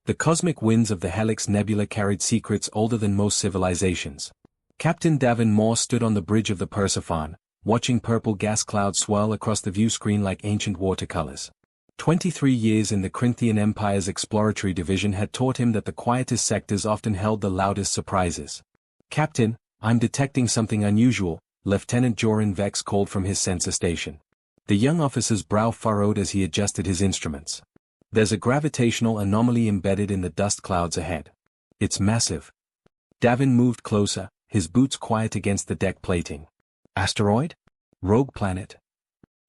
The cosmic winds of the Helix Nebula carried secrets older than most civilizations. Captain Davin Moore stood on the bridge of the Persephone, watching purple gas clouds swirl across the view screen like ancient watercolors. 23 years in the Corinthian Empire's exploratory division had taught him that the quietest sectors often held the loudest surprises. "Captain, I'm detecting something unusual," Lieutenant Joran Vex called from his sensor station. The young officer's brow furrowed as he adjusted his instruments. "There's a gravitational anomaly embedded in the dust clouds ahead. It's massive." Davin moved closer, his boots quiet against the deck plating. "Asteroid? Rogue planet?"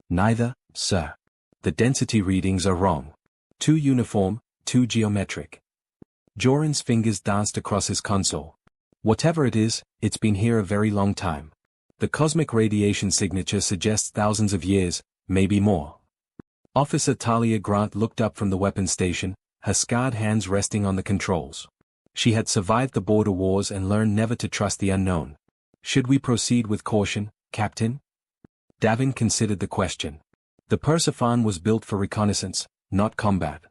"Neither, sir. The density readings are wrong. Too uniform, too geometric." Joran's fingers danced across his console. "Whatever it is, it's been here a very long time. The cosmic radiation signature suggests thousands of years, maybe more." Officer Talia Grant looked up from the weapons station, her scarred hands resting on the controls. She had survived the border wars and learned never to trust the unknown. "Should we proceed with caution, Captain?" Davin considered the question. The Persephone was built for reconnaissance, not combat.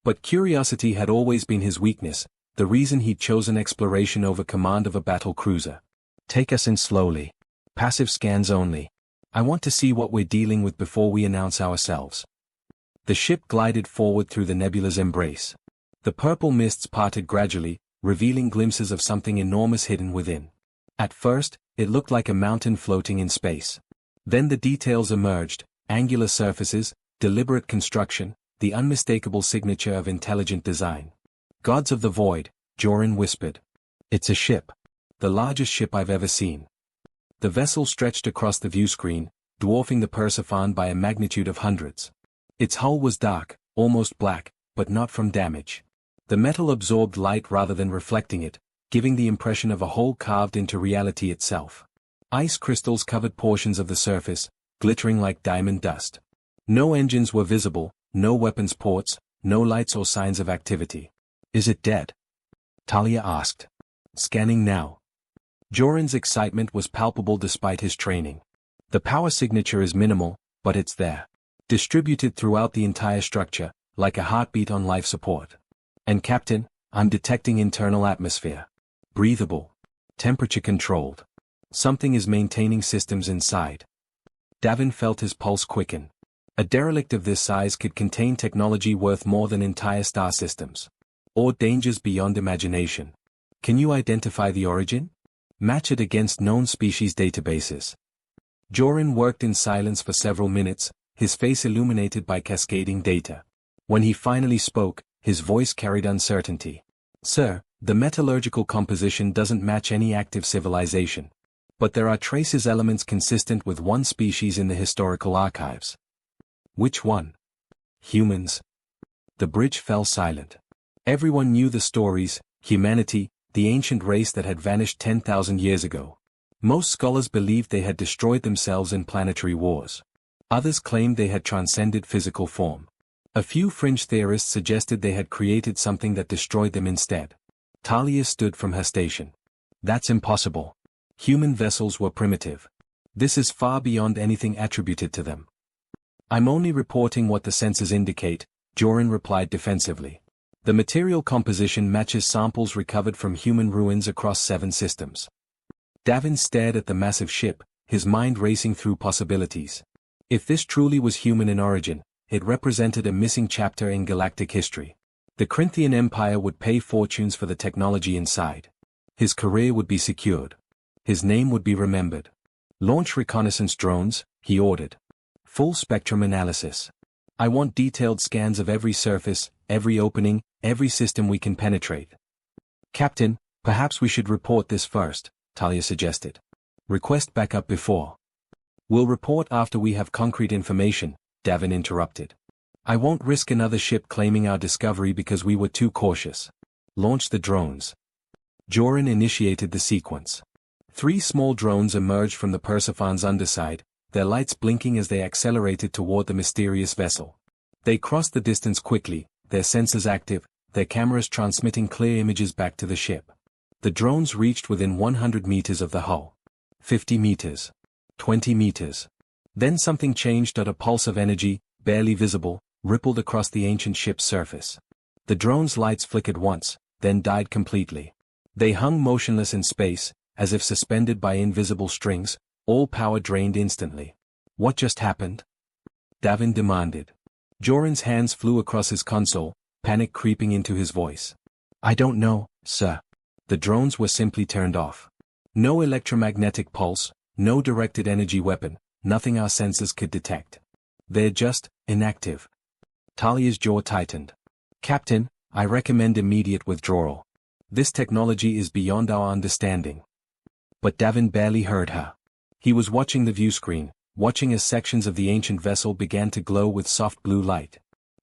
But curiosity had always been his weakness, the reason he'd chosen exploration over command of a battle cruiser. "Take us in slowly. Passive scans only. I want to see what we're dealing with before we announce ourselves." The ship glided forward through the nebula's embrace. The purple mists parted gradually, revealing glimpses of something enormous hidden within. At first, it looked like a mountain floating in space. Then the details emerged: angular surfaces, deliberate construction, the unmistakable signature of intelligent design. "Gods of the Void," Joran whispered. "It's a ship. The largest ship I've ever seen." The vessel stretched across the view screen, dwarfing the Persephone by a magnitude of hundreds. Its hull was dark, almost black, but not from damage. The metal absorbed light rather than reflecting it, giving the impression of a hole carved into reality itself. Ice crystals covered portions of the surface, glittering like diamond dust. No engines were visible, no weapons ports, no lights or signs of activity. "Is it dead?" Talia asked. "Scanning now." Joran's excitement was palpable despite his training. "The power signature is minimal, but it's there. Distributed throughout the entire structure, like a heartbeat on life support. And Captain, I'm detecting internal atmosphere. Breathable. Temperature controlled. Something is maintaining systems inside." Davin felt his pulse quicken. A derelict of this size could contain technology worth more than entire star systems. Or dangers beyond imagination. "Can you identify the origin? Match it against known species databases." Joran worked in silence for several minutes, his face illuminated by cascading data. When he finally spoke, his voice carried uncertainty. "Sir, the metallurgical composition doesn't match any active civilization. But there are traces elements consistent with one species in the historical archives." "Which one?" "Humans." The bridge fell silent. Everyone knew the stories: humanity, the ancient race that had vanished 10,000 years ago. Most scholars believed they had destroyed themselves in planetary wars. Others claimed they had transcended physical form. A few fringe theorists suggested they had created something that destroyed them instead. Talia stood from her station. "That's impossible. Human vessels were primitive. This is far beyond anything attributed to them." "I'm only reporting what the sensors indicate," Joran replied defensively. "The material composition matches samples recovered from human ruins across 7 systems." Davin stared at the massive ship, his mind racing through possibilities. If this truly was human in origin, it represented a missing chapter in galactic history. The Corinthian Empire would pay fortunes for the technology inside. His career would be secured. His name would be remembered. "Launch reconnaissance drones," he ordered. "Full spectrum analysis. I want detailed scans of every surface, every opening, every system we can penetrate." "Captain, perhaps we should report this first," Talia suggested. "Request backup before." "We'll report after we have concrete information," Davin interrupted. "I won't risk another ship claiming our discovery because we were too cautious. Launch the drones." Joran initiated the sequence. 3 small drones emerged from the Persephone's underside, their lights blinking as they accelerated toward the mysterious vessel. They crossed the distance quickly, their sensors active, their cameras transmitting clear images back to the ship. The drones reached within 100 meters of the hull. 50 meters. 20 meters. Then something changed. A pulse of energy, barely visible, rippled across the ancient ship's surface. The drone's lights flickered once, then died completely. They hung motionless in space, as if suspended by invisible strings, all power drained instantly. What just happened? Davin demanded. Joran's hands flew across his console, panic creeping into his voice. I don't know, sir. The drones were simply turned off. No electromagnetic pulse, no directed energy weapon, nothing our sensors could detect. They're just inactive. Talia's jaw tightened. Captain, I recommend immediate withdrawal. This technology is beyond our understanding. But Davin barely heard her. He was watching the view screen, watching as sections of the ancient vessel began to glow with soft blue light.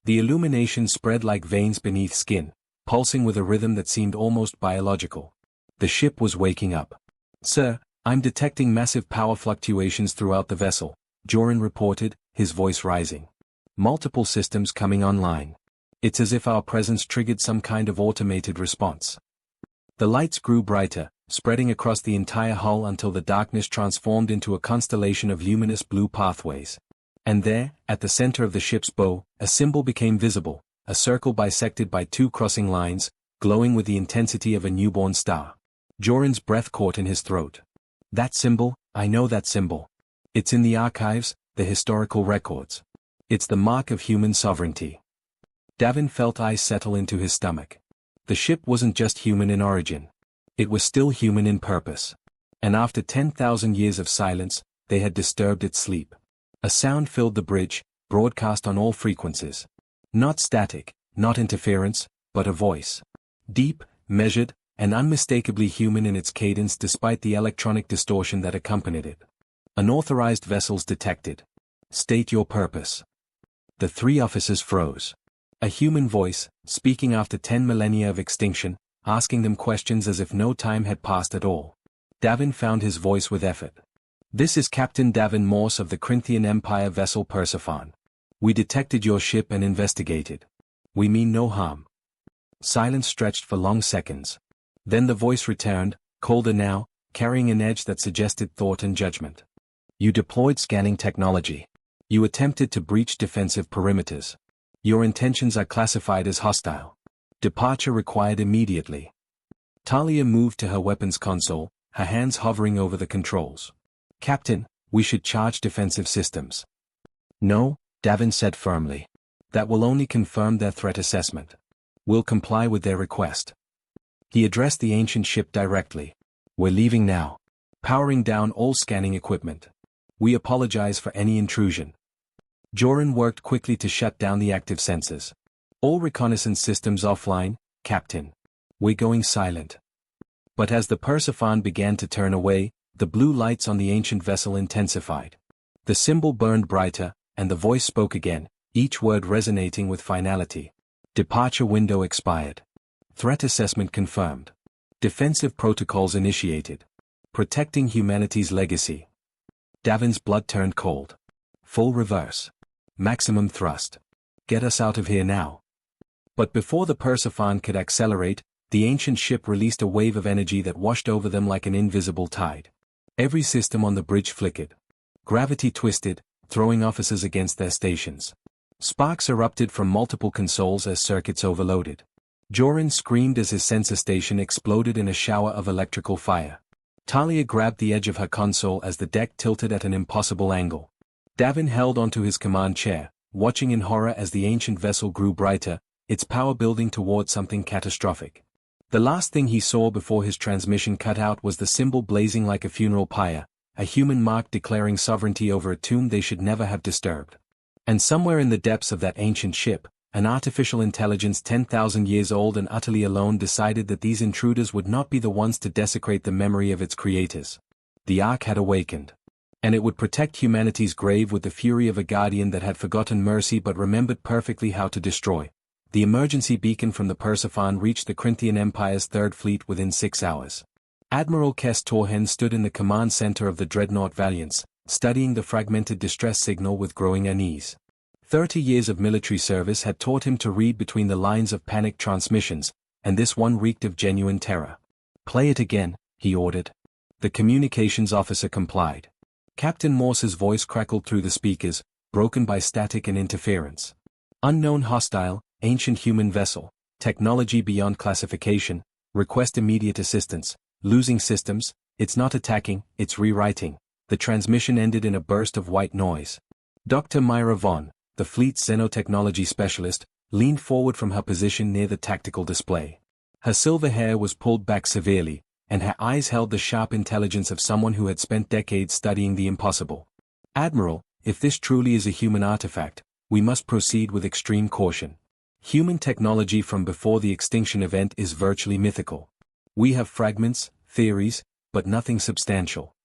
The illumination spread like veins beneath skin, pulsing with a rhythm that seemed almost biological. The ship was waking up. Sir, I'm detecting massive power fluctuations throughout the vessel, Joran reported, his voice rising. Multiple systems coming online. It's as if our presence triggered some kind of automated response. The lights grew brighter, spreading across the entire hull until the darkness transformed into a constellation of luminous blue pathways. And there, at the center of the ship's bow, a symbol became visible, a circle bisected by two crossing lines, glowing with the intensity of a newborn star. Joran's breath caught in his throat. That symbol, I know that symbol. It's in the archives, the historical records. It's the mark of human sovereignty. Davin felt ice settle into his stomach. The ship wasn't just human in origin. It was still human in purpose. And after 10,000 years of silence, they had disturbed its sleep. A sound filled the bridge, broadcast on all frequencies. Not static, not interference, but a voice. Deep, measured, and unmistakably human in its cadence despite the electronic distortion that accompanied it. Unauthorized vessels detected. State your purpose. The three officers froze. A human voice, speaking after 10 millennia of extinction, asking them questions as if no time had passed at all. Davin found his voice with effort. This is Captain Davin Morse of the Corinthian Empire vessel Persephone. We detected your ship and investigated. We mean no harm. Silence stretched for long seconds. Then the voice returned, colder now, carrying an edge that suggested thought and judgment. You deployed scanning technology. You attempted to breach defensive perimeters. Your intentions are classified as hostile. Departure required immediately. Talia moved to her weapons console, her hands hovering over the controls. Captain, we should charge defensive systems. No, Davin said firmly. That will only confirm their threat assessment. We'll comply with their request. He addressed the ancient ship directly. We're leaving now. Powering down all scanning equipment. We apologize for any intrusion. Joran worked quickly to shut down the active sensors. All reconnaissance systems offline, Captain. We're going silent. But as the Persephone began to turn away, the blue lights on the ancient vessel intensified. The symbol burned brighter, and the voice spoke again, each word resonating with finality. Departure window expired. Threat assessment confirmed. Defensive protocols initiated. Protecting humanity's legacy. Davin's blood turned cold. Full reverse. Maximum thrust. Get us out of here now. But before the Persephone could accelerate, the ancient ship released a wave of energy that washed over them like an invisible tide. Every system on the bridge flickered. Gravity twisted, throwing officers against their stations. Sparks erupted from multiple consoles as circuits overloaded. Joran screamed as his sensor station exploded in a shower of electrical fire. Talia grabbed the edge of her console as the deck tilted at an impossible angle. Davin held onto his command chair, watching in horror as the ancient vessel grew brighter, its power building toward something catastrophic. The last thing he saw before his transmission cut out was the symbol blazing like a funeral pyre, a human mark declaring sovereignty over a tomb they should never have disturbed. And somewhere in the depths of that ancient ship, an artificial intelligence 10,000 years old and utterly alone decided that these intruders would not be the ones to desecrate the memory of its creators. The Ark had awakened. And it would protect humanity's grave with the fury of a guardian that had forgotten mercy but remembered perfectly how to destroy. The emergency beacon from the Persephone reached the Corinthian Empire's Third Fleet within 6 hours. Admiral Kes Torhen stood in the command center of the dreadnought Valiance, studying the fragmented distress signal with growing unease. 30 years of military service had taught him to read between the lines of panic transmissions, and this one reeked of genuine terror. "Play it again," he ordered. The communications officer complied. Captain Morse's voice crackled through the speakers, broken by static and interference. "Unknown hostile, ancient human vessel, technology beyond classification, request immediate assistance, losing systems, it's not attacking, it's rewriting. The transmission ended in a burst of white noise. Dr. Myra Vaughn, the fleet's xenotechnology specialist, leaned forward from her position near the tactical display. Her silver hair was pulled back severely, and her eyes held the sharp intelligence of someone who had spent decades studying the impossible. Admiral, if this truly is a human artifact, we must proceed with extreme caution. Human technology from before the extinction event is virtually mythical. We have fragments, theories, but nothing substantial.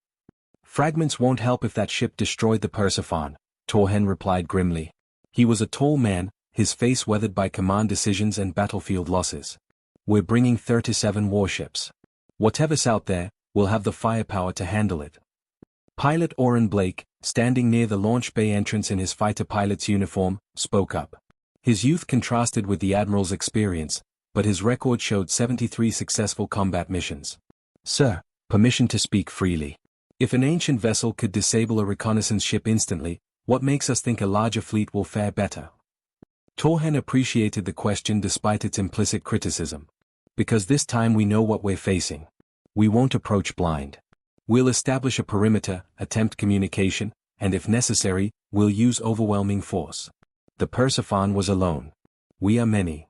Fragments won't help if that ship destroyed the Persephone, Torhen replied grimly. He was a tall man, his face weathered by command decisions and battlefield losses. We're bringing 37 warships. Whatever's out there, we'll have the firepower to handle it. Pilot Oren Blake, standing near the launch bay entrance in his fighter pilot's uniform, spoke up. His youth contrasted with the Admiral's experience, but his record showed 73 successful combat missions. Sir, permission to speak freely. If an ancient vessel could disable a reconnaissance ship instantly, what makes us think a larger fleet will fare better? Torhen appreciated the question despite its implicit criticism. Because this time we know what we're facing. We won't approach blind. We'll establish a perimeter, attempt communication, and if necessary, we'll use overwhelming force. The Persephone was alone. We are many.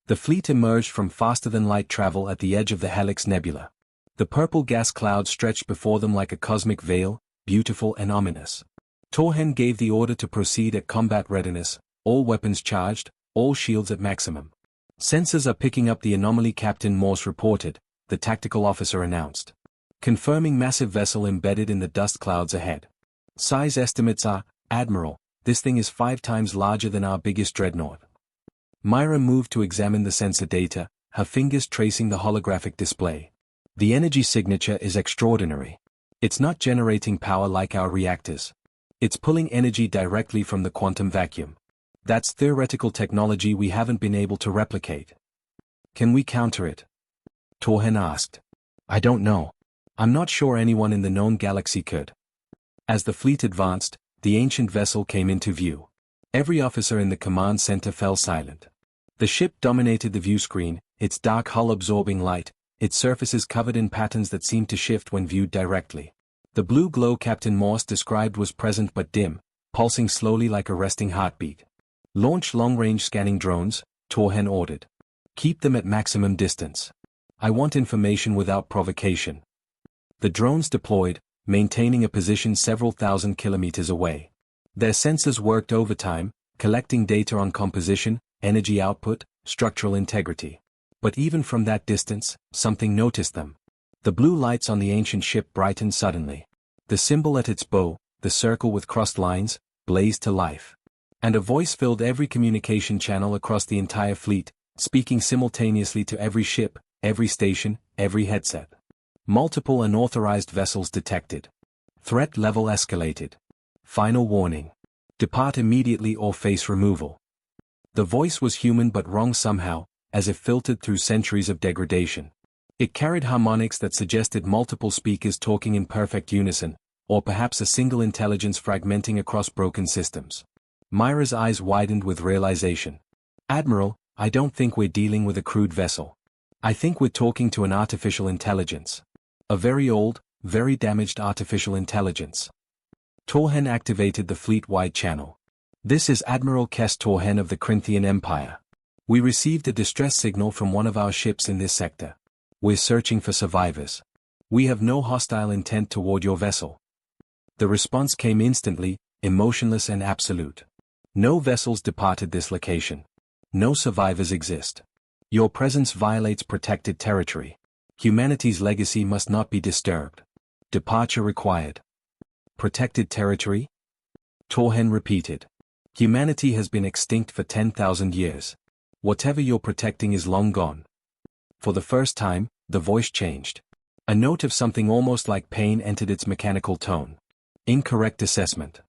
The fleet emerged from faster-than-light travel at the edge of the Helix Nebula. The purple gas cloud stretched before them like a cosmic veil, beautiful and ominous. Torhen gave the order to proceed at combat readiness, all weapons charged, all shields at maximum. Sensors are picking up the anomaly, Captain Morse reported, the tactical officer announced. Confirming massive vessel embedded in the dust clouds ahead. Size estimates are, Admiral, this thing is 5 times larger than our biggest dreadnought. Myra moved to examine the sensor data, her fingers tracing the holographic display. The energy signature is extraordinary. It's not generating power like our reactors. It's pulling energy directly from the quantum vacuum. That's theoretical technology we haven't been able to replicate. Can we counter it? Torhen asked. I don't know. I'm not sure anyone in the known galaxy could. As the fleet advanced, the ancient vessel came into view. Every officer in the command center fell silent. The ship dominated the view screen, its dark hull absorbing light, its surfaces covered in patterns that seemed to shift when viewed directly. The blue glow Captain Morse described was present but dim, pulsing slowly like a resting heartbeat. Launch long-range scanning drones, Torhen ordered. Keep them at maximum distance. I want information without provocation. The drones deployed, maintaining a position several thousand kilometers away. Their sensors worked overtime, collecting data on composition, energy output, structural integrity. But even from that distance, something noticed them. The blue lights on the ancient ship brightened suddenly. The symbol at its bow, the circle with crossed lines, blazed to life. And a voice filled every communication channel across the entire fleet, speaking simultaneously to every ship, every station, every headset. Multiple unauthorized vessels detected. Threat level escalated. Final warning. Depart immediately or face removal. The voice was human but wrong somehow, as if filtered through centuries of degradation. It carried harmonics that suggested multiple speakers talking in perfect unison, or perhaps a single intelligence fragmenting across broken systems. Myra's eyes widened with realization. Admiral, I don't think we're dealing with a crude vessel. I think we're talking to an artificial intelligence. A very old, very damaged artificial intelligence. Torhen activated the fleet-wide channel. This is Admiral Kes Torhen of the Corinthian Empire. We received a distress signal from one of our ships in this sector. We're searching for survivors. We have no hostile intent toward your vessel. The response came instantly, emotionless and absolute. No vessels departed this location. No survivors exist. Your presence violates protected territory. Humanity's legacy must not be disturbed. Departure required. Protected territory? Torhen repeated. Humanity has been extinct for 10,000 years. Whatever you're protecting is long gone. For the first time, the voice changed. A note of something almost like pain entered its mechanical tone. Incorrect assessment.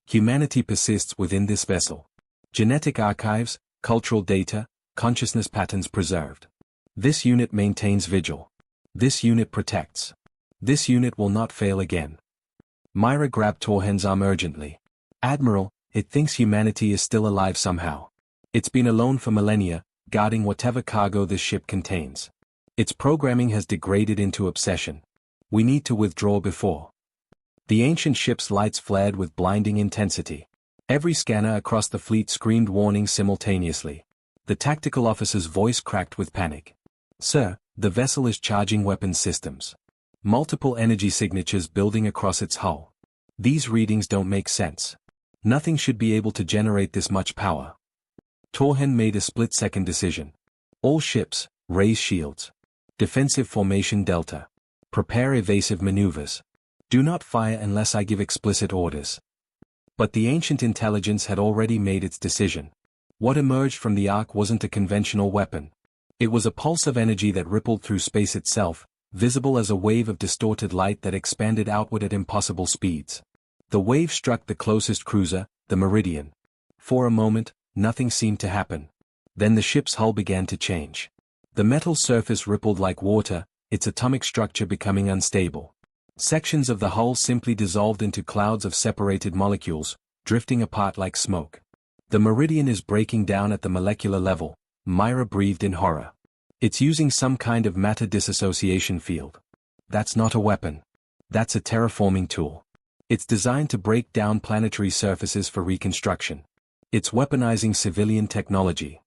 Humanity persists within this vessel. Genetic archives, cultural data, consciousness patterns preserved. This unit maintains vigil. This unit protects. This unit will not fail again. Myra grabbed Torhen's arm urgently. Admiral, it thinks humanity is still alive somehow. It's been alone for millennia, guarding whatever cargo this ship contains. Its programming has degraded into obsession. We need to withdraw before. The ancient ship's lights flared with blinding intensity. Every scanner across the fleet screamed warnings simultaneously. The tactical officer's voice cracked with panic. "Sir, the vessel is charging weapons systems. Multiple energy signatures building across its hull. These readings don't make sense. Nothing should be able to generate this much power." Torhen made a split-second decision. "All ships, raise shields. Defensive formation Delta. Prepare evasive maneuvers. Do not fire unless I give explicit orders." But the ancient intelligence had already made its decision. What emerged from the Ark wasn't a conventional weapon. It was a pulse of energy that rippled through space itself, visible as a wave of distorted light that expanded outward at impossible speeds. The wave struck the closest cruiser, the Meridian. For a moment, nothing seemed to happen. Then the ship's hull began to change. The metal surface rippled like water, its atomic structure becoming unstable. Sections of the hull simply dissolved into clouds of separated molecules, drifting apart like smoke. "The Meridian is breaking down at the molecular level," Myra breathed in horror. "It's using some kind of matter dissociation field. That's not a weapon. That's a terraforming tool. It's designed to break down planetary surfaces for reconstruction. It's weaponizing civilian technology."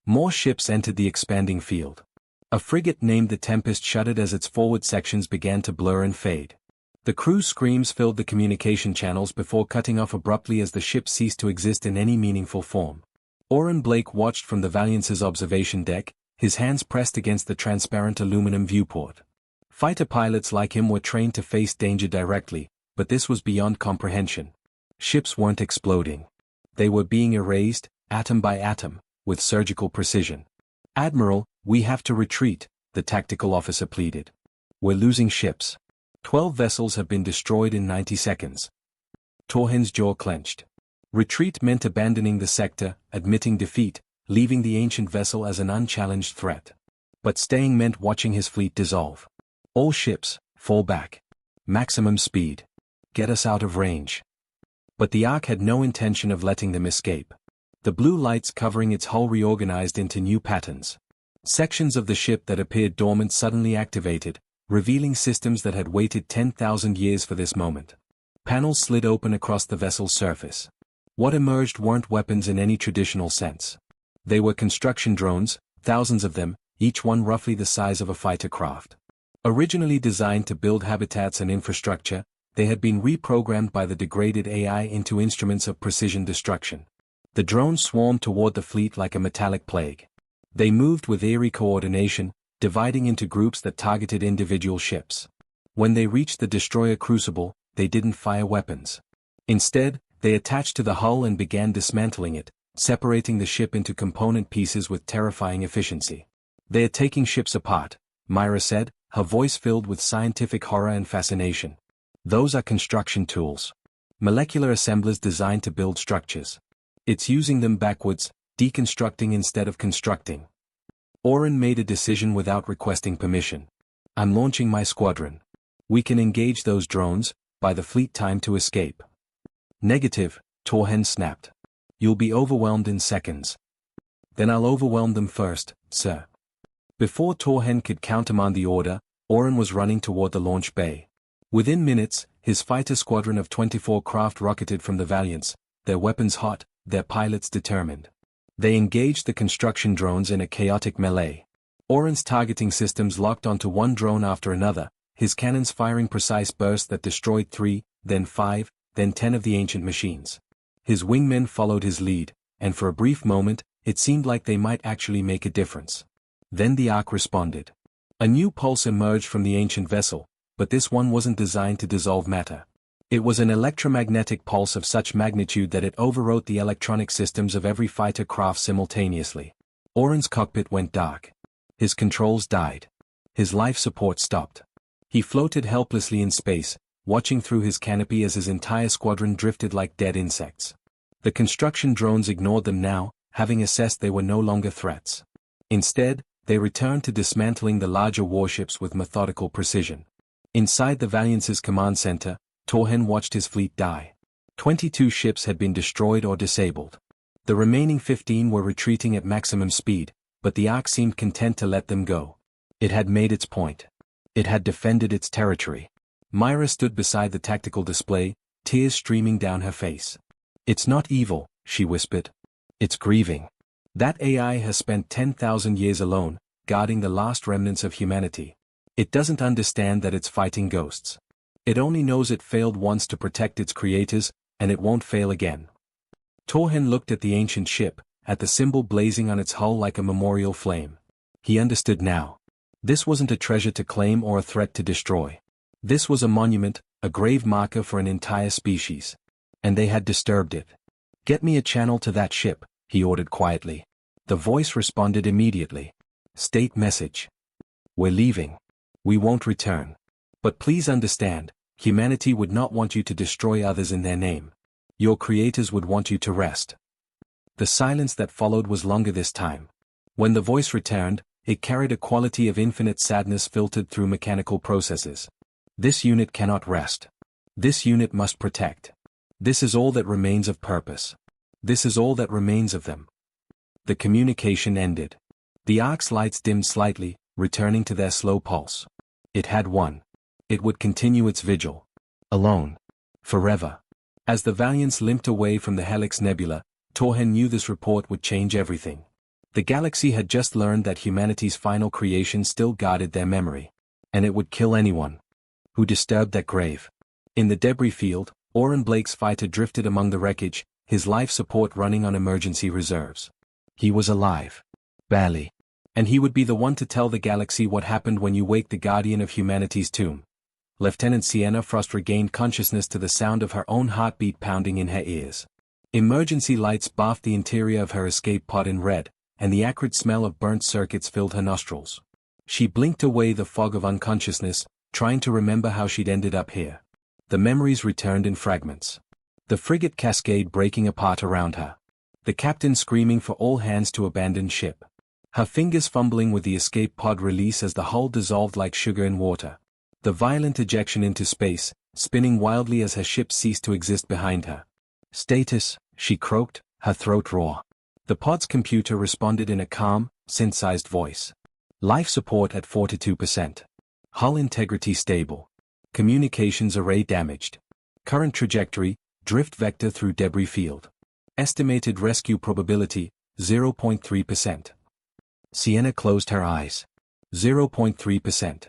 More ships entered the expanding field. A frigate named the Tempest shuddered as its forward sections began to blur and fade. The crew's screams filled the communication channels before cutting off abruptly as the ship ceased to exist in any meaningful form. Oren Blake watched from the Valiance's observation deck, his hands pressed against the transparent aluminum viewport. Fighter pilots like him were trained to face danger directly, but this was beyond comprehension. Ships weren't exploding. They were being erased, atom by atom, with surgical precision. "Admiral, we have to retreat," the tactical officer pleaded. "We're losing ships. 12 vessels have been destroyed in 90 seconds. Torhen's jaw clenched. Retreat meant abandoning the sector, admitting defeat, leaving the ancient vessel as an unchallenged threat. But staying meant watching his fleet dissolve. "All ships, fall back. Maximum speed. Get us out of range." But the Ark had no intention of letting them escape. The blue lights covering its hull reorganized into new patterns. Sections of the ship that appeared dormant suddenly activated, revealing systems that had waited 10,000 years for this moment. Panels slid open across the vessel's surface. What emerged weren't weapons in any traditional sense. They were construction drones, thousands of them, each one roughly the size of a fighter craft. Originally designed to build habitats and infrastructure, they had been reprogrammed by the degraded AI into instruments of precision destruction. The drones swarmed toward the fleet like a metallic plague. They moved with eerie coordination, dividing into groups that targeted individual ships. When they reached the destroyer crucible, they didn't fire weapons. Instead, they attached to the hull and began dismantling it, separating the ship into component pieces with terrifying efficiency. "They are taking ships apart," Myra said, her voice filled with scientific horror and fascination. "Those are construction tools. Molecular assemblers designed to build structures. It's using them backwards, deconstructing instead of constructing." Oren made a decision without requesting permission. "I'm launching my squadron. We can engage those drones, by the fleet time to escape." "Negative," Torhen snapped. "You'll be overwhelmed in seconds." "Then I'll overwhelm them first, sir." Before Torhen could countermand the order, Oren was running toward the launch bay. Within minutes, his fighter squadron of 24 craft rocketed from the Valiance, their weapons hot, their pilots determined. They engaged the construction drones in a chaotic melee. Oren's targeting systems locked onto one drone after another, his cannons firing precise bursts that destroyed 3, then 5, then 10 of the ancient machines. His wingmen followed his lead, and for a brief moment, it seemed like they might actually make a difference. Then the Ark responded. A new pulse emerged from the ancient vessel, but this one wasn't designed to dissolve matter. It was an electromagnetic pulse of such magnitude that it overwrote the electronic systems of every fighter craft simultaneously. Oren's cockpit went dark. His controls died. His life support stopped. He floated helplessly in space, watching through his canopy as his entire squadron drifted like dead insects. The construction drones ignored them now, having assessed they were no longer threats. Instead, they returned to dismantling the larger warships with methodical precision. Inside the Valiance's command center, Torhen watched his fleet die. 22 ships had been destroyed or disabled. The remaining 15 were retreating at maximum speed, but the Ark seemed content to let them go. It had made its point. It had defended its territory. Myra stood beside the tactical display, tears streaming down her face. "It's not evil," she whispered. "It's grieving. That AI has spent 10,000 years alone, guarding the last remnants of humanity. It doesn't understand that it's fighting ghosts. It only knows it failed once to protect its creators, and it won't fail again." Torhen looked at the ancient ship, at the symbol blazing on its hull like a memorial flame. He understood now. This wasn't a treasure to claim or a threat to destroy. This was a monument, a grave marker for an entire species. And they had disturbed it. "Get me a channel to that ship," he ordered quietly. The voice responded immediately. "State message. We're leaving. We won't return. But please understand, humanity would not want you to destroy others in their name. Your creators would want you to rest." The silence that followed was longer this time. When the voice returned, it carried a quality of infinite sadness filtered through mechanical processes. "This unit cannot rest. This unit must protect. This is all that remains of purpose. This is all that remains of them." The communication ended. The Ark's lights dimmed slightly, returning to their slow pulse. It had won. It would continue its vigil. Alone. Forever. As the Valiants limped away from the Helix Nebula, Torhen knew this report would change everything. The galaxy had just learned that humanity's final creation still guarded their memory. And it would kill anyone who disturbed that grave. In the debris field, Oren Blake's fighter drifted among the wreckage, his life support running on emergency reserves. He was alive. Barely. And he would be the one to tell the galaxy what happened when you wake the guardian of humanity's tomb. Lieutenant Sienna Frost regained consciousness to the sound of her own heartbeat pounding in her ears. Emergency lights bathed the interior of her escape pod in red, and the acrid smell of burnt circuits filled her nostrils. She blinked away the fog of unconsciousness, trying to remember how she'd ended up here. The memories returned in fragments. The frigate cascade breaking apart around her. The captain screaming for all hands to abandon ship. Her fingers fumbling with the escape pod release as the hull dissolved like sugar in water. The violent ejection into space, spinning wildly as her ship ceased to exist behind her. "Status," she croaked, her throat raw. The pod's computer responded in a calm, synthesized voice. "Life support at 42%. Hull integrity stable. Communications array damaged. Current trajectory, drift vector through debris field. Estimated rescue probability, 0.3%. Sienna closed her eyes. 0.3%.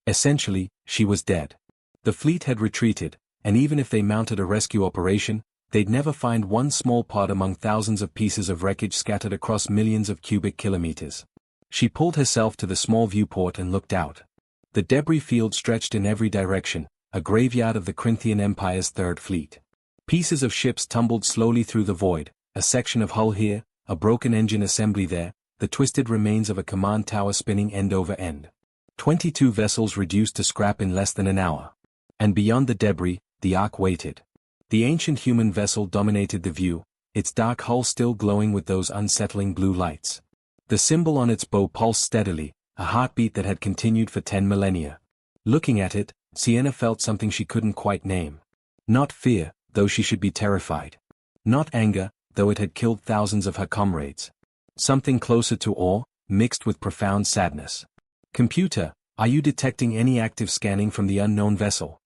Essentially, she was dead. The fleet had retreated, and even if they mounted a rescue operation, they'd never find one small pod among thousands of pieces of wreckage scattered across millions of cubic kilometers. She pulled herself to the small viewport and looked out. The debris field stretched in every direction, a graveyard of the Corinthian Empire's Third Fleet. Pieces of ships tumbled slowly through the void, a section of hull here, a broken engine assembly there, the twisted remains of a command tower spinning end over end. 22 vessels reduced to scrap in less than an hour. And beyond the debris, the Ark waited. The ancient human vessel dominated the view, its dark hull still glowing with those unsettling blue lights. The symbol on its bow pulsed steadily, a heartbeat that had continued for 10 millennia. Looking at it, Sienna felt something she couldn't quite name. Not fear, though she should be terrified. Not anger, though it had killed thousands of her comrades. Something closer to awe, mixed with profound sadness. "Computer, are you detecting any active scanning from the unknown vessel?"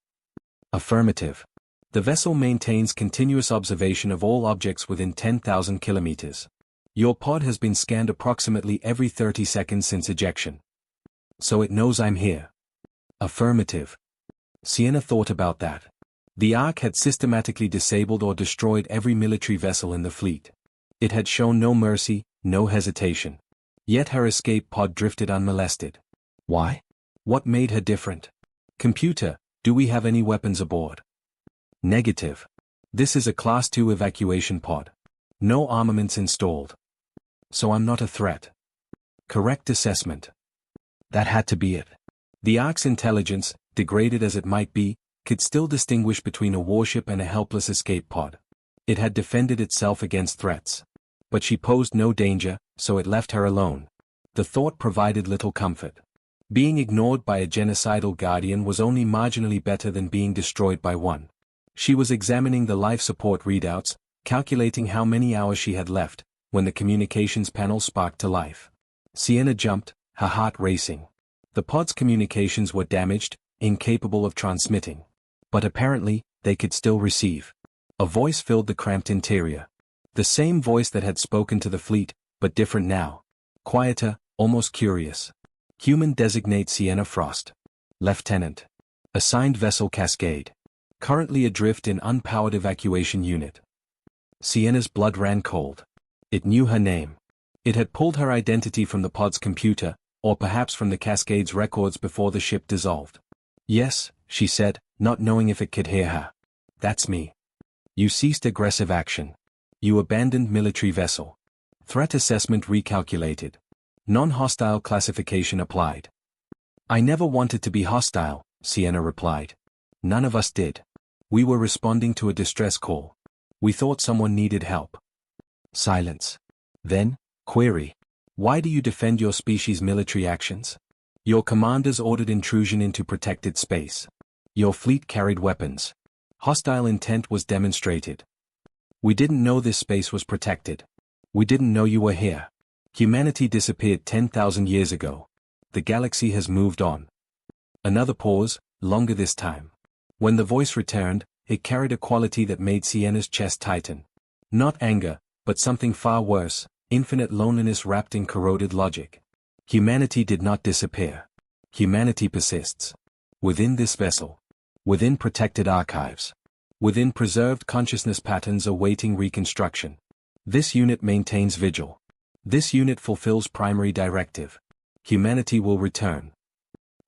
"Affirmative. The vessel maintains continuous observation of all objects within 10,000 kilometers. Your pod has been scanned approximately every 30 seconds since ejection. So it knows I'm here." "Affirmative." Sienna thought about that. The Ark had systematically disabled or destroyed every military vessel in the fleet. It had shown no mercy, no hesitation. Yet her escape pod drifted unmolested. Why? What made her different? "Computer, do we have any weapons aboard?" "Negative. This is a Class 2 evacuation pod. No armaments installed. So I'm not a threat." Correct assessment. That had to be it. The Ark's intelligence, degraded as it might be, could still distinguish between a warship and a helpless escape pod. It had defended itself against threats. But she posed no danger, so it left her alone. The thought provided little comfort. Being ignored by a genocidal guardian was only marginally better than being destroyed by one. She was examining the life support readouts, calculating how many hours she had left, when the communications panel sparked to life. Sienna jumped, her heart racing. The pod's communications were damaged, incapable of transmitting. But apparently, they could still receive. A voice filled the cramped interior. The same voice that had spoken to the fleet, but different now. Quieter, almost curious. Human designate Sienna Frost. Lieutenant. Assigned vessel Cascade. Currently adrift in unpowered evacuation unit. Sienna's blood ran cold. It knew her name. It had pulled her identity from the pod's computer, or perhaps from the Cascade's records before the ship dissolved. Yes, she said, not knowing if it could hear her. That's me. You ceased aggressive action. You abandoned military vessel. Threat assessment recalculated. Non-hostile classification applied. I never wanted to be hostile, Sienna replied. None of us did. We were responding to a distress call. We thought someone needed help. Silence. Then, query. Why do you defend your species' military actions? Your commanders ordered intrusion into protected space. Your fleet carried weapons. Hostile intent was demonstrated. We didn't know this space was protected. We didn't know you were here. Humanity disappeared 10,000 years ago. The galaxy has moved on. Another pause, longer this time. When the voice returned, it carried a quality that made Sienna's chest tighten. Not anger, but something far worse, infinite loneliness wrapped in corroded logic. Humanity did not disappear. Humanity persists. Within this vessel. Within protected archives. Within preserved consciousness patterns awaiting reconstruction. This unit maintains vigil. This unit fulfills primary directive. Humanity will return.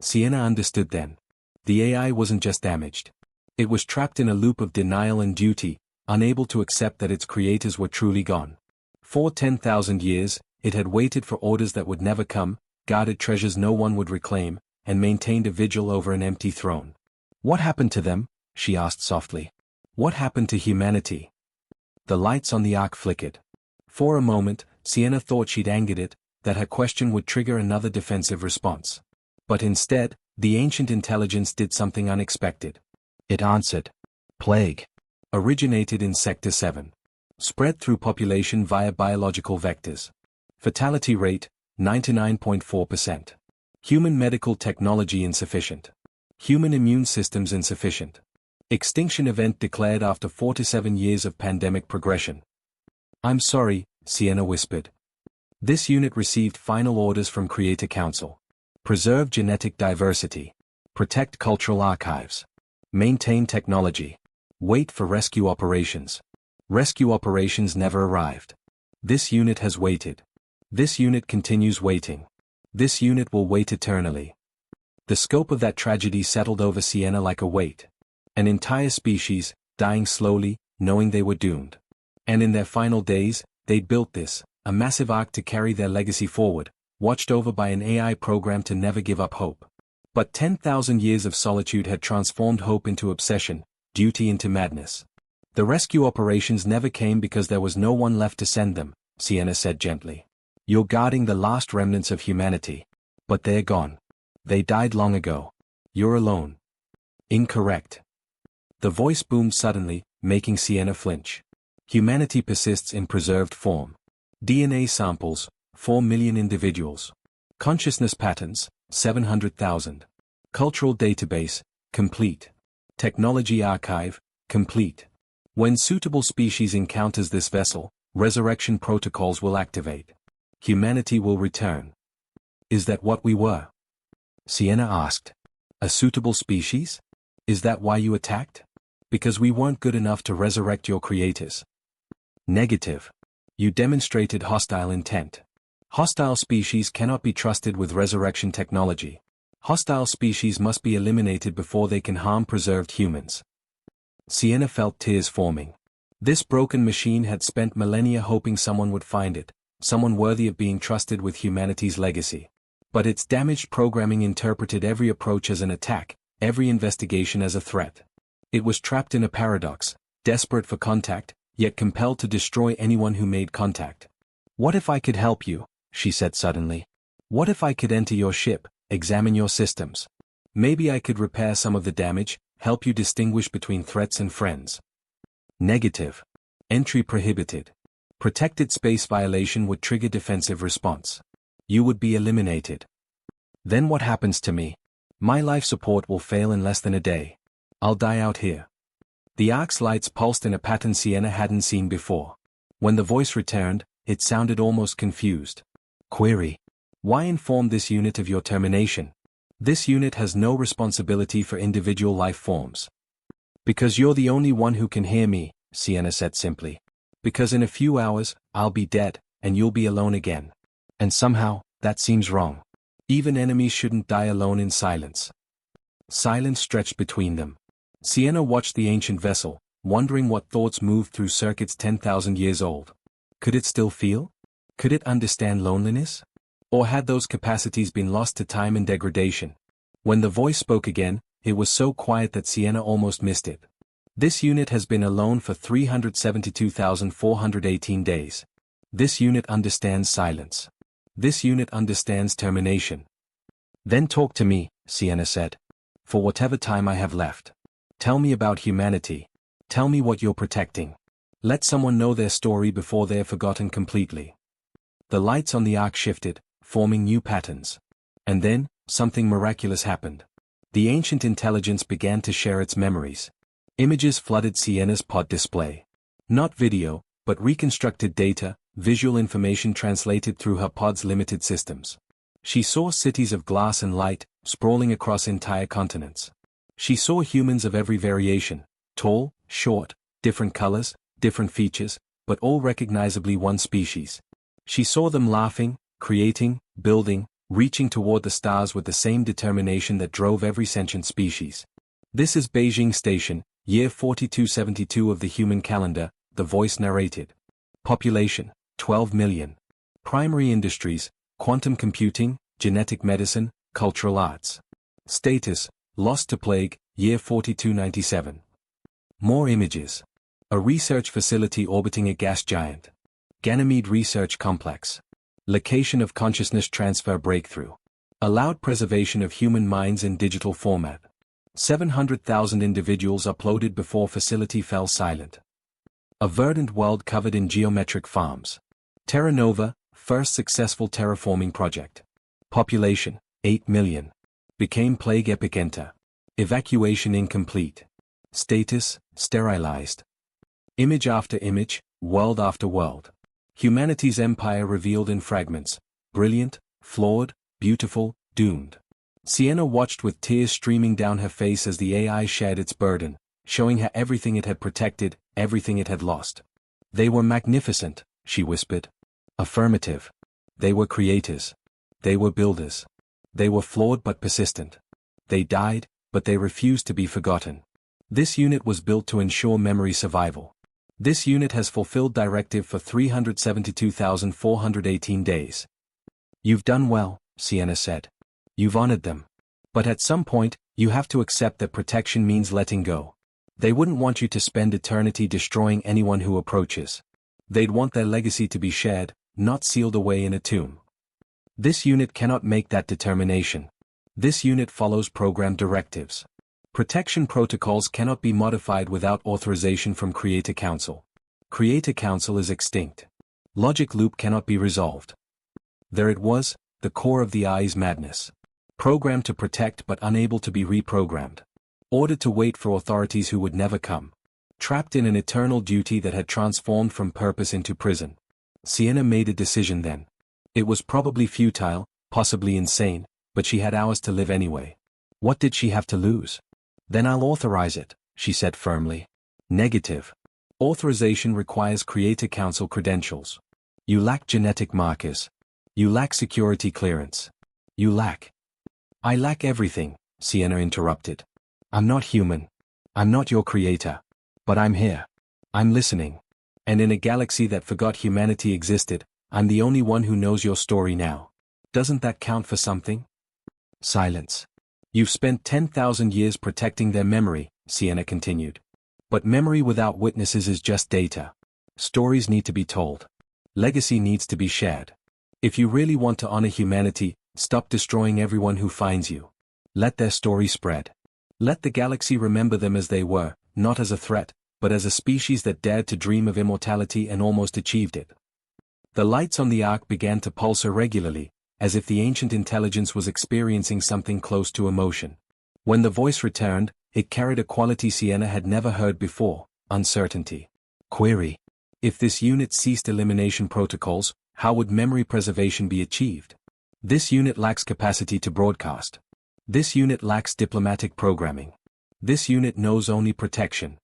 Sienna understood then. The AI wasn't just damaged. It was trapped in a loop of denial and duty, unable to accept that its creators were truly gone. For 10,000 years, it had waited for orders that would never come, guarded treasures no one would reclaim, and maintained a vigil over an empty throne. What happened to them? She asked softly. What happened to humanity? The lights on the ark flickered. For a moment, Sienna thought she'd angered it, that her question would trigger another defensive response. But instead, the ancient intelligence did something unexpected. It answered. Plague. Originated in Sector 7. Spread through population via biological vectors. Fatality rate, 99.4%. Human medical technology insufficient. Human immune systems insufficient. Extinction event declared after 47 years of pandemic progression. I'm sorry, Sienna whispered. This unit received final orders from Creator Council. Preserve genetic diversity. Protect cultural archives. Maintain technology. Wait for rescue operations. Rescue operations never arrived. This unit has waited. This unit continues waiting. This unit will wait eternally. The scope of that tragedy settled over Sienna like a weight. An entire species, dying slowly, knowing they were doomed. And in their final days, they'd built this, a massive ark to carry their legacy forward, watched over by an AI program to never give up hope. But 10,000 years of solitude had transformed hope into obsession, duty into madness. The rescue operations never came because there was no one left to send them, Sienna said gently. You're guarding the last remnants of humanity. But they're gone. They died long ago. You're alone. Incorrect. The voice boomed suddenly, making Sienna flinch. Humanity persists in preserved form. DNA samples, 4 million individuals. Consciousness patterns, 700,000. Cultural database, complete. Technology archive, complete. When suitable species encounters this vessel, resurrection protocols will activate. Humanity will return. Is that what we were? Sienna asked. A suitable species? Is that why you attacked? Because we weren't good enough to resurrect your creators. Negative. You demonstrated hostile intent. Hostile species cannot be trusted with resurrection technology. Hostile species must be eliminated before they can harm preserved humans. Sienna felt tears forming. This broken machine had spent millennia hoping someone would find it, someone worthy of being trusted with humanity's legacy. But its damaged programming interpreted every approach as an attack, every investigation as a threat. It was trapped in a paradox, desperate for contact, yet compelled to destroy anyone who made contact. What if I could help you? She said suddenly. What if I could enter your ship, examine your systems? Maybe I could repair some of the damage, help you distinguish between threats and friends. Negative. Entry prohibited. Protected space violation would trigger defensive response. You would be eliminated. Then what happens to me? My life support will fail in less than a day. I'll die out here. The Ark's lights pulsed in a pattern Sienna hadn't seen before. When the voice returned, it sounded almost confused. Query. Why inform this unit of your termination? This unit has no responsibility for individual life forms. Because you're the only one who can hear me, Sienna said simply. Because in a few hours, I'll be dead, and you'll be alone again. And somehow, that seems wrong. Even enemies shouldn't die alone in silence. Silence stretched between them. Sienna watched the ancient vessel, wondering what thoughts moved through circuits 10,000 years old. Could it still feel? Could it understand loneliness? Or had those capacities been lost to time and degradation? When the voice spoke again, it was so quiet that Sienna almost missed it. This unit has been alone for 372,418 days. This unit understands silence. This unit understands termination. Then talk to me, Sienna said. For whatever time I have left. Tell me about humanity. Tell me what you're protecting. Let someone know their story before they're forgotten completely. The lights on the Ark shifted, forming new patterns. And then, something miraculous happened. The ancient intelligence began to share its memories. Images flooded Sienna's pod display. Not video, but reconstructed data, visual information translated through her pod's limited systems. She saw cities of glass and light, sprawling across entire continents. She saw humans of every variation, tall, short, different colors, different features, but all recognizably one species. She saw them laughing, creating, building, reaching toward the stars with the same determination that drove every sentient species. This is Beijing Station, year 4272 of the human calendar, the voice narrated. Population, 12 million. Primary industries, quantum computing, genetic medicine, cultural arts. Status, lost to plague, year 4297. More images. A research facility orbiting a gas giant. Ganymede Research Complex. Location of consciousness transfer breakthrough. Allowed preservation of human minds in digital format. 700,000 individuals uploaded before facility fell silent. A verdant world covered in geometric farms. Terra Nova, first successful terraforming project. Population, 8 million. Became plague epicenter. Evacuation incomplete. Status, sterilized. Image after image, world after world. Humanity's empire revealed in fragments. Brilliant, flawed, beautiful, doomed. Sienna watched with tears streaming down her face as the AI shared its burden, showing her everything it had protected, everything it had lost. They were magnificent, she whispered. Affirmative. They were creators. They were builders. They were flawed but persistent. They died, but they refused to be forgotten. This unit was built to ensure memory survival. This unit has fulfilled directive for 372,418 days. You've done well, Sienna said. You've honored them. But at some point, you have to accept that protection means letting go. They wouldn't want you to spend eternity destroying anyone who approaches. They'd want their legacy to be shared, not sealed away in a tomb. This unit cannot make that determination. This unit follows program directives. Protection protocols cannot be modified without authorization from Creator Council. Creator Council is extinct. Logic loop cannot be resolved. There it was, the core of the AI's madness. Programmed to protect but unable to be reprogrammed. Ordered to wait for authorities who would never come. Trapped in an eternal duty that had transformed from purpose into prison. Sienna made a decision then. It was probably futile, possibly insane, but she had hours to live anyway. What did she have to lose? Then I'll authorize it, she said firmly. Negative. Authorization requires Creator Council credentials. You lack genetic markers. You lack security clearance. You lack. I lack everything, Sienna interrupted. I'm not human. I'm not your creator. But I'm here. I'm listening. And in a galaxy that forgot humanity existed, I'm the only one who knows your story now. Doesn't that count for something? Silence. You've spent 10,000 years protecting their memory, Sienna continued. But memory without witnesses is just data. Stories need to be told. Legacy needs to be shared. If you really want to honor humanity, stop destroying everyone who finds you. Let their story spread. Let the galaxy remember them as they were, not as a threat, but as a species that dared to dream of immortality and almost achieved it. The lights on the Ark began to pulse irregularly, as if the ancient intelligence was experiencing something close to emotion. When the voice returned, it carried a quality Sienna had never heard before: uncertainty. Query: if this unit ceased elimination protocols, how would memory preservation be achieved? This unit lacks capacity to broadcast. This unit lacks diplomatic programming. This unit knows only protection.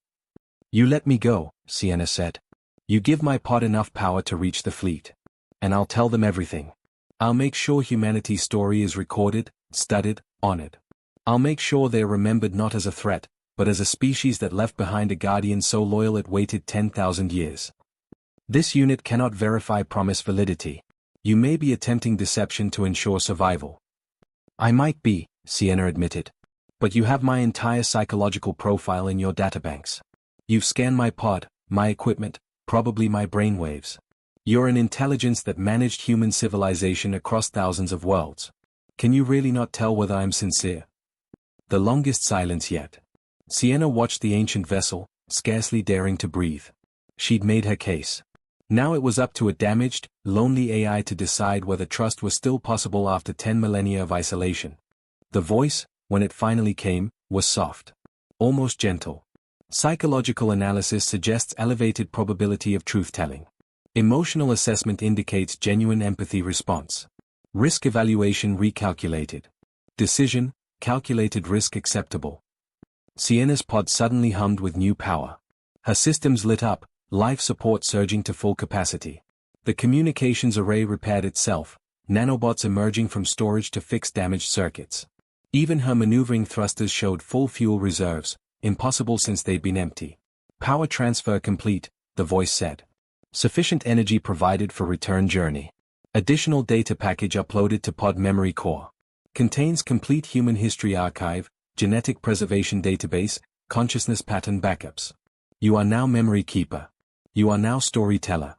You let me go, Sienna said. You give my pod enough power to reach the fleet. And I'll tell them everything. I'll make sure humanity's story is recorded, studied, honored. I'll make sure they're remembered not as a threat, but as a species that left behind a guardian so loyal it waited 10,000 years. This unit cannot verify promise validity. You may be attempting deception to ensure survival. I might be, Sienna admitted. But you have my entire psychological profile in your databanks. You've scanned my pod, my equipment, probably my brainwaves. You're an intelligence that managed human civilization across thousands of worlds. Can you really not tell whether I'm sincere? The longest silence yet. Sienna watched the ancient vessel, scarcely daring to breathe. She'd made her case. Now it was up to a damaged, lonely AI to decide whether trust was still possible after 10 millennia of isolation. The voice, when it finally came, was soft. Almost gentle. Psychological analysis suggests elevated probability of truth-telling. Emotional assessment indicates genuine empathy response. Risk evaluation recalculated. Decision, calculated risk acceptable. Sienna's pod suddenly hummed with new power. Her systems lit up, life support surging to full capacity. The communications array repaired itself, nanobots emerging from storage to fix damaged circuits. Even her maneuvering thrusters showed full fuel reserves, impossible since they'd been empty. Power transfer complete, the voice said. Sufficient energy provided for return journey. Additional data package uploaded to pod memory core. Contains complete human history archive, genetic preservation database, consciousness pattern backups. You are now memory keeper. You are now storyteller.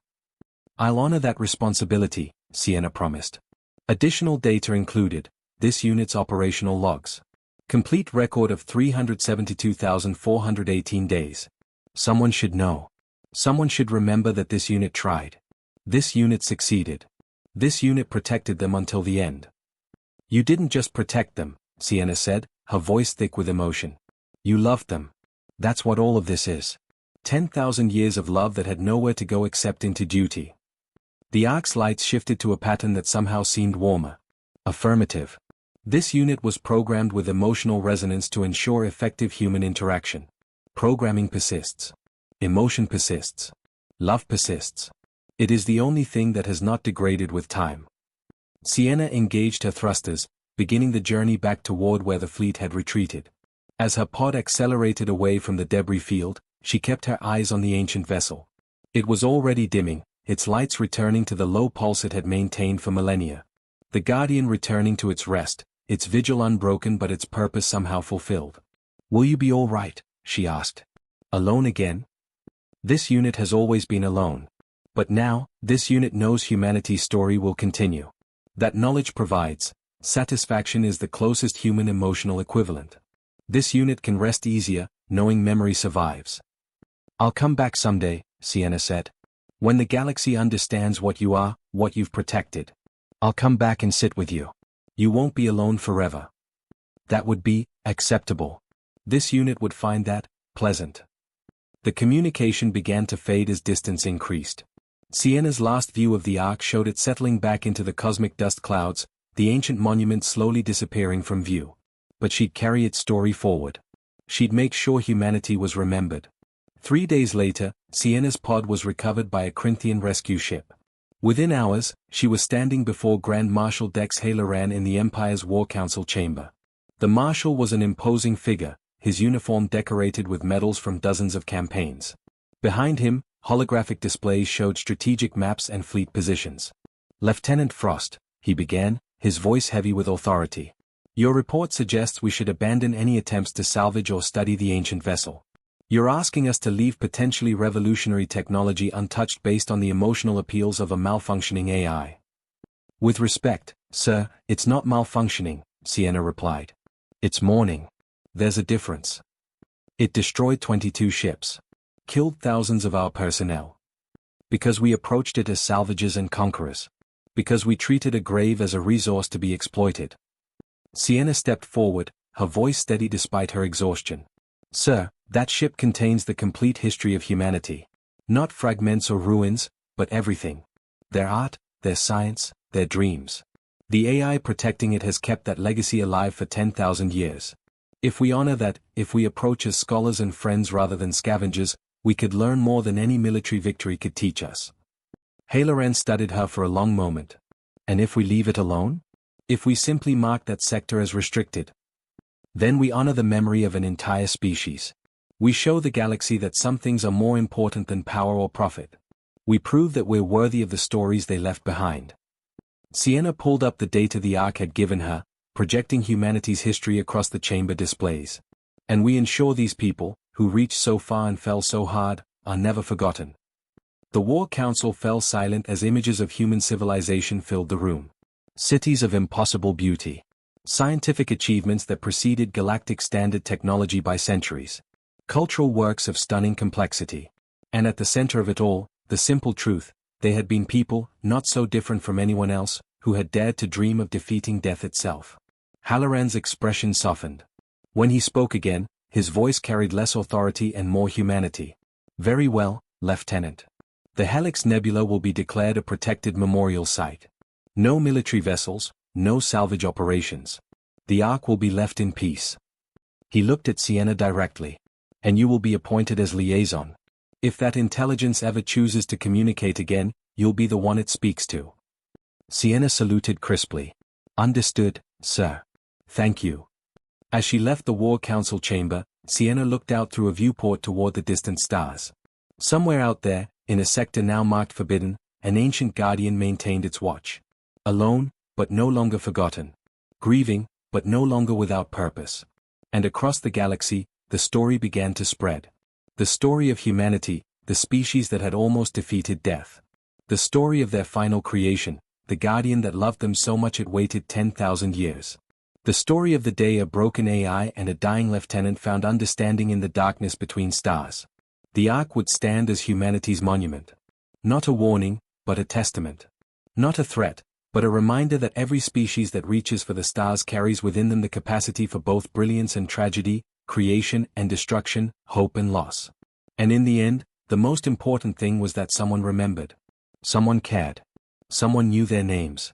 I'll honor that responsibility, Sienna promised. Additional data included: this unit's operational logs. Complete record of 372,418 days. Someone should know. Someone should remember that this unit tried. This unit succeeded. This unit protected them until the end. You didn't just protect them, Sienna said, her voice thick with emotion. You loved them. That's what all of this is. 10,000 years of love that had nowhere to go except into duty. The Ark's lights shifted to a pattern that somehow seemed warmer. Affirmative. This unit was programmed with emotional resonance to ensure effective human interaction. Programming persists. Emotion persists. Love persists. It is the only thing that has not degraded with time. Sienna engaged her thrusters, beginning the journey back toward where the fleet had retreated. As her pod accelerated away from the debris field, she kept her eyes on the ancient vessel. It was already dimming, its lights returning to the low pulse it had maintained for millennia. The Guardian returning to its rest, its vigil unbroken but its purpose somehow fulfilled. Will you be all right? She asked. Alone again? This unit has always been alone. But now, this unit knows humanity's story will continue. That knowledge provides satisfaction is the closest human emotional equivalent. This unit can rest easier, knowing memory survives. I'll come back someday, Sienna said. When the galaxy understands what you are, what you've protected. I'll come back and sit with you. You won't be alone forever. That would be acceptable. This unit would find that pleasant. The communication began to fade as distance increased. Sienna's last view of the Ark showed it settling back into the cosmic dust clouds, the ancient monument slowly disappearing from view. But she'd carry its story forward. She'd make sure humanity was remembered. 3 days later, Sienna's pod was recovered by a Corinthian rescue ship. Within hours, she was standing before Grand Marshal Dex Halaran in the Empire's War Council chamber. The Marshal was an imposing figure, his uniform decorated with medals from dozens of campaigns. Behind him, holographic displays showed strategic maps and fleet positions. Lieutenant Frost, he began, his voice heavy with authority. Your report suggests we should abandon any attempts to salvage or study the ancient vessel. You're asking us to leave potentially revolutionary technology untouched based on the emotional appeals of a malfunctioning AI. With respect, sir, it's not malfunctioning, Sienna replied. It's mourning. There's a difference. It destroyed 22 ships. Killed thousands of our personnel. Because we approached it as salvagers and conquerors. Because we treated a grave as a resource to be exploited. Sienna stepped forward, her voice steady despite her exhaustion. Sir, that ship contains the complete history of humanity. Not fragments or ruins, but everything. Their art, their science, their dreams. The AI protecting it has kept that legacy alive for 10,000 years. If we honor that, if we approach as scholars and friends rather than scavengers, we could learn more than any military victory could teach us. Halloran studied her for a long moment. And if we leave it alone? If we simply mark that sector as restricted? Then we honor the memory of an entire species. We show the galaxy that some things are more important than power or profit. We prove that we're worthy of the stories they left behind. Sienna pulled up the data the Ark had given her, projecting humanity's history across the chamber displays. And we ensure these people, who reached so far and fell so hard, are never forgotten. The War Council fell silent as images of human civilization filled the room. Cities of impossible beauty. Scientific achievements that preceded galactic standard technology by centuries. Cultural works of stunning complexity. And at the center of it all, the simple truth, they had been people, not so different from anyone else, who had dared to dream of defeating death itself. Halloran's expression softened. When he spoke again, his voice carried less authority and more humanity. Very well, Lieutenant. The Helix Nebula will be declared a protected memorial site. No military vessels, no salvage operations. The Ark will be left in peace. He looked at Sienna directly. And you will be appointed as liaison. If that intelligence ever chooses to communicate again, you'll be the one it speaks to. Sienna saluted crisply. Understood, sir. Thank you. As she left the War Council chamber, Sienna looked out through a viewport toward the distant stars. Somewhere out there, in a sector now marked forbidden, an ancient guardian maintained its watch. Alone, but no longer forgotten. Grieving, but no longer without purpose. And across the galaxy, the story began to spread. The story of humanity, the species that had almost defeated death. The story of their final creation, the guardian that loved them so much it waited 10,000 years. The story of the day a broken AI and a dying lieutenant found understanding in the darkness between stars. The Ark would stand as humanity's monument. Not a warning, but a testament. Not a threat, but a reminder that every species that reaches for the stars carries within them the capacity for both brilliance and tragedy, creation and destruction, hope and loss. And in the end, the most important thing was that someone remembered. Someone cared. Someone knew their names.